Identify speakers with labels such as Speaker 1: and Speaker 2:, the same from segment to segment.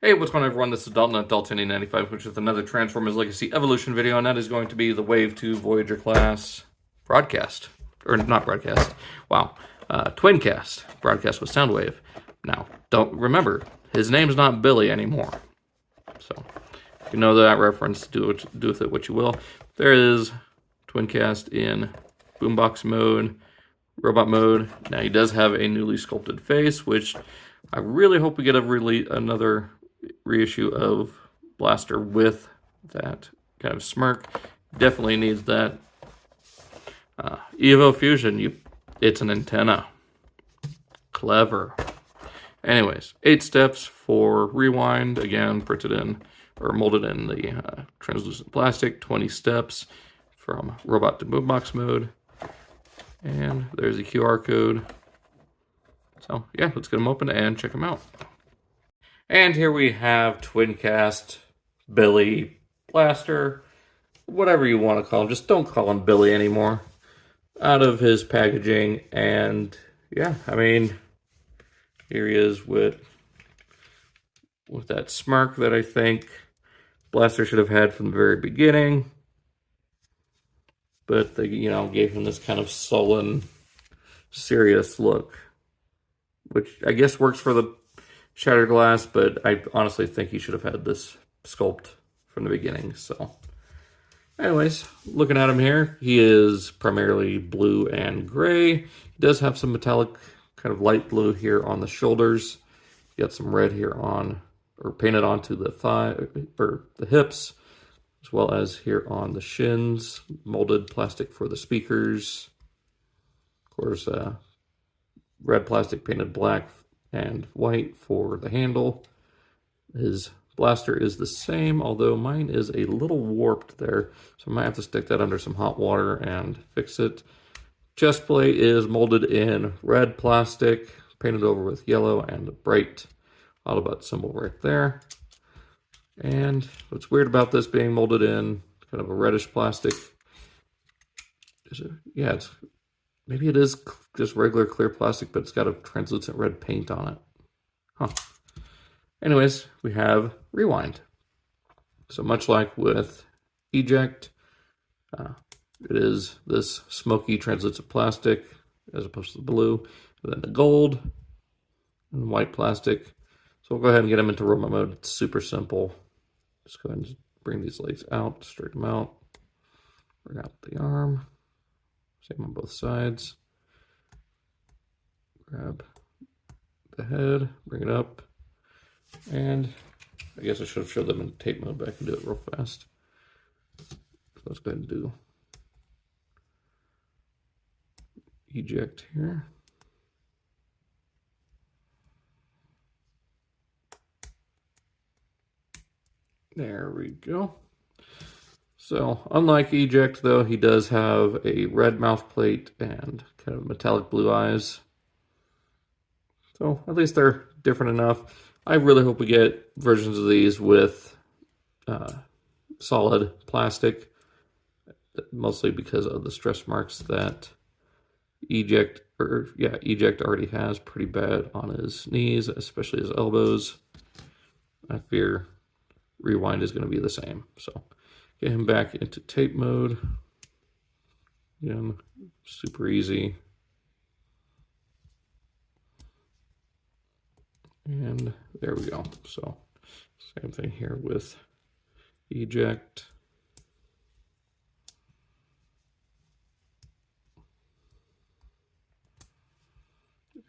Speaker 1: Hey, what's going on, everyone? This is Dalton at Dalton95, which is another Transformers Legacy Evolution video, and that is going to be the Wave 2 Voyager class broadcast. Or not broadcast. Wow. Twincast. Broadcast with Soundwave. Now, don't remember, his name's not Billy anymore. So, if you know that reference, do with it what you will. There is Twincast in boombox mode, robot mode. Now, he does have a newly sculpted face, which I really hope we get another reissue of Blaster with that kind of smirk. Definitely needs that. Evo Fusion, it's an antenna. Clever. Anyways, 8 steps for rewind. Again, printed in or molded in the translucent plastic. 20 steps from robot to boombox mode. And there's a QR code. So yeah, let's get them open and check them out. And here we have Twincast, Billy, Blaster, whatever you want to call him. Just don't call him Billy anymore. Out of his packaging, and yeah, I mean, here he is with that smirk that I think Blaster should have had from the very beginning. But they, gave him this kind of sullen, serious look, which I guess works for the shattered glass, but I honestly think he should have had this sculpt from the beginning. So anyways, looking at him here, he is primarily blue and gray. He does have some metallic, kind of light blue here on the shoulders. He got some red here on, or painted onto the thigh, or the hips, as well as here on the shins. Molded plastic for the speakers. Of course, red plastic painted black and white for the handle. His blaster is the same, although mine is a little warped there, so I might have to stick that under some hot water and fix it. Chest plate is molded in red plastic, painted over with yellow and a bright Autobot symbol right there. And what's weird about this being molded in kind of a reddish plastic is maybe it is just regular clear plastic, but it's got a translucent red paint on it. Huh. Anyways, we have rewind. So much like with eject, it is this smoky translucent plastic as opposed to the blue, and then the gold and white plastic. So we'll go ahead and get them into robot mode. It's super simple. Just go ahead and bring these legs out, straighten them out, bring out the arm. Same on both sides. Grab the head, bring it up, and I guess I should have showed them in tape mode, but I can do it real fast. So let's go ahead and do eject here. There we go. So, unlike eject, though, he does have a red mouth plate and kind of metallic blue eyes. So, at least they're different enough. I really hope we get versions of these with solid plastic, mostly because of the stress marks that eject already has pretty bad on his knees, especially his elbows. I fear rewind is going to be the same. So, get him back into tape mode. Again, super easy. And there we go. So same thing here with eject.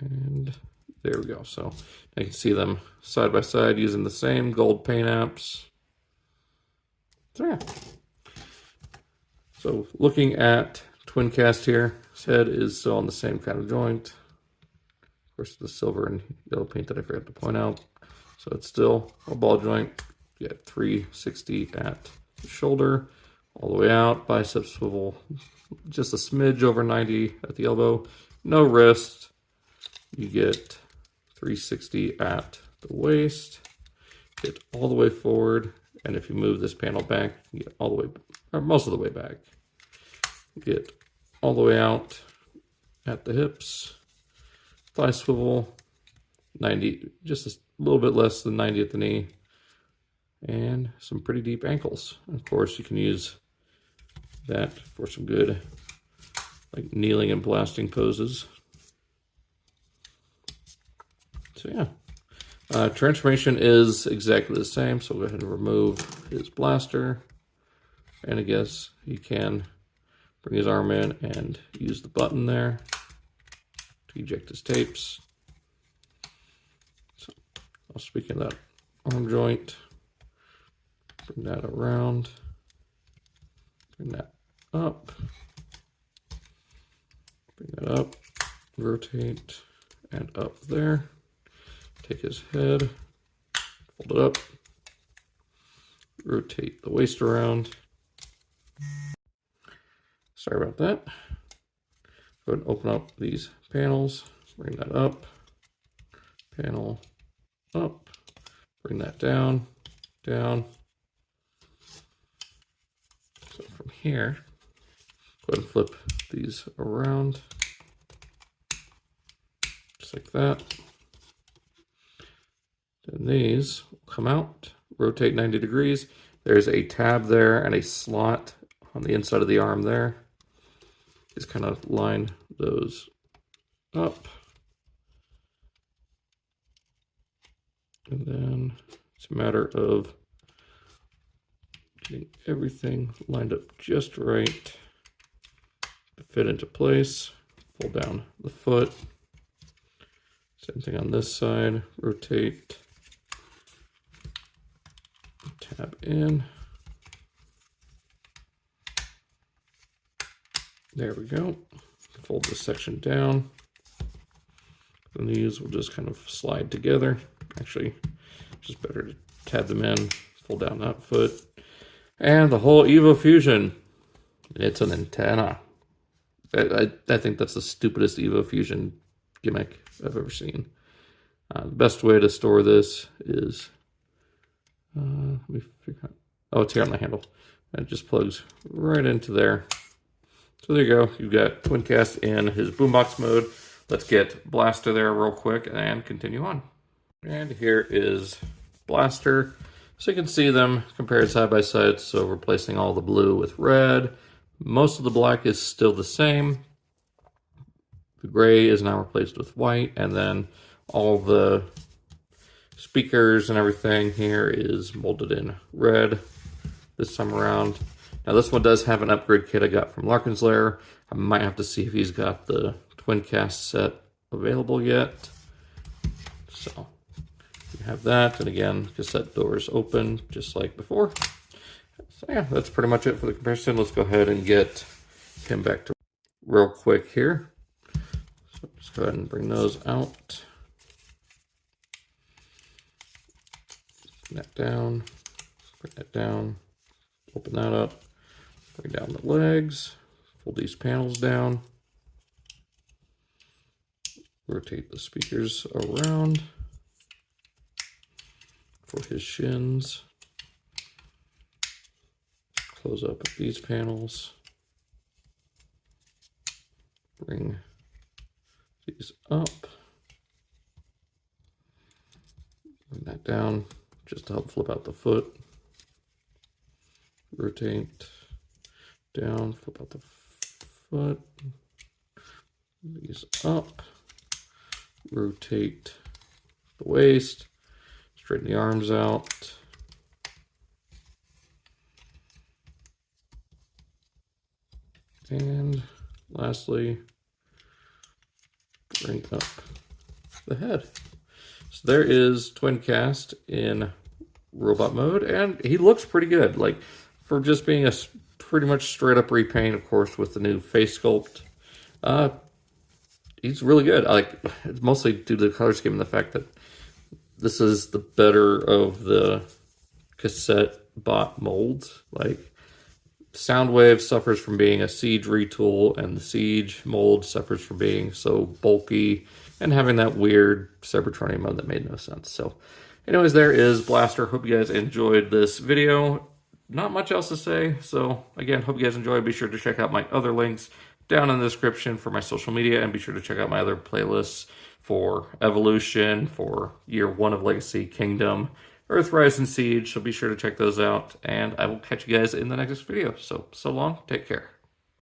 Speaker 1: And there we go. So I can see them side by side using the same gold paint apps. So yeah. So looking at Twincast here, his head is still on the same kind of joint. Of course, the silver and yellow paint that I forgot to point out. So it's still a ball joint. You get 360 at the shoulder, all the way out. Bicep swivel just a smidge over 90 at the elbow. No wrist. You get 360 at the waist. Get all the way forward. And if you move this panel back, you get all the way, or most of the way back. Get all the way out at the hips. Thigh swivel, 90, just a little bit less than 90 at the knee. and some pretty deep ankles. Of course, you can use that for some good like kneeling and blasting poses. So yeah, transformation is exactly the same. So we'll go ahead and remove his blaster, and I guess he can bring his arm in and use the button there to eject his tapes. So speaking of that arm joint, bring that around, bring that up, bring that up, rotate, and up there. Take his head, fold it up, rotate the waist around. Sorry about that. Go ahead and open up these panels, bring that up, panel up, bring that down, down. So from here, go ahead and flip these around, just like that. Then these will come out, rotate 90 degrees. There's a tab there and a slot on the inside of the arm there. Just kind of line those up. And then it's a matter of getting everything lined up just right to fit into place. Fold down the foot. Same thing on this side. Rotate. Tab in. There we go. Fold this section down. And these will just kind of slide together. Actually, just better to tab them in, fold down that foot. And the whole Evo Fusion. It's an antenna. I think that's the stupidest Evo Fusion gimmick I've ever seen. The best way to store this is, let me figure out, oh, it's here on the handle. And it just plugs right into there. So there you go. You've got Twincast in his boombox mode. Let's get Blaster there real quick and continue on. And here is Blaster. So you can see them compared side by side. So replacing all the blue with red. Most of the black is still the same. The gray is now replaced with white. And then all the speakers and everything here is molded in red this time around. Now this one does have an upgrade kit I got from Larkin's Lair. I might have to see if he's got the Twincast set available yet. So you have that, and again, cassette doors open just like before. So yeah, that's pretty much it for the comparison. Let's go ahead and get him back to real quick here. So just go ahead and bring those out. Bring that down, bring that down, open that up, bring down the legs, fold these panels down, rotate the speakers around for his shins, close up these panels, bring these up, bring that down just to help flip out the foot, rotate down, flip out the foot, these up, rotate the waist, straighten the arms out, and lastly, bring up the head. So there is Twincast in robot mode, and he looks pretty good. Like, for just being a pretty much straight up repaint, of course, with the new face sculpt, he's really good. It's mostly due to the color scheme and the fact that this is the better of the cassette bot molds. Like, Soundwave suffers from being a Siege retool, and the Siege mold suffers from being so bulky and having that weird Cybertronium mode that made no sense. So anyways, there is Blaster. Hope you guys enjoyed this video. Not much else to say. So again, hope you guys enjoyed. Be sure to check out my other links down in the description for my social media, and be sure to check out my other playlists for Evolution, for Year 1 of Legacy, Kingdom, Earthrise and Siege, so be sure to check those out. And I will catch you guys in the next video. So long, take care.